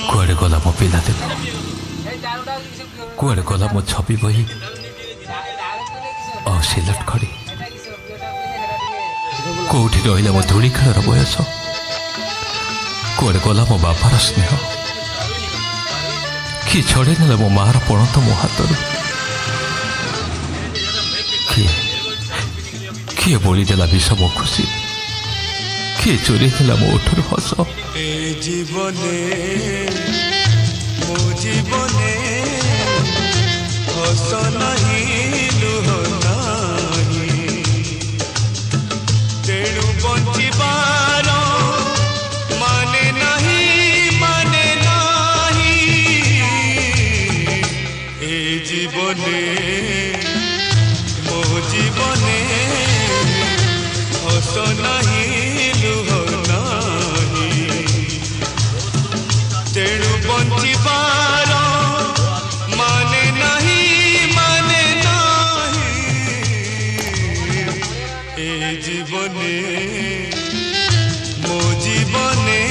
कुआड़े गला मो पिला दिन कुआड़े गला मो छवि बही सिलट खड़ी कौटी रहा मो धूली खेल बयस कुआड़े गला मो बापार स्नेह किए छड़े ना मो मार पणत मो हाथ किए बोलीदेला विष मो खुशी किए चोरी देला मो ओठर हस जीवने मो जीवने हस नहीं लुह नहीं तेणु बंचिबार माने नहीं ए जीवने मो जीवने हस नहीं लुह तेणु बंचिबार माने नहीं ए जीवने मो जीवने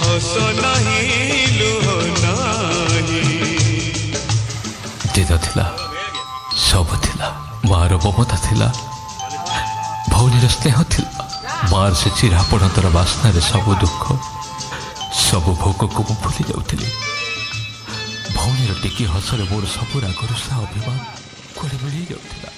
हस नहीं लुह नहीं दिदा थिला सब थिला मार ममता थिला भौनीर स्नेह थिला मार से चिरा पणतर बास्ना सब दुख सब भोग को भूली जाऊली भौनीर टिकी हसरे मोर सब राग रुषा अभिमान कुआड़े मिल जाऊला।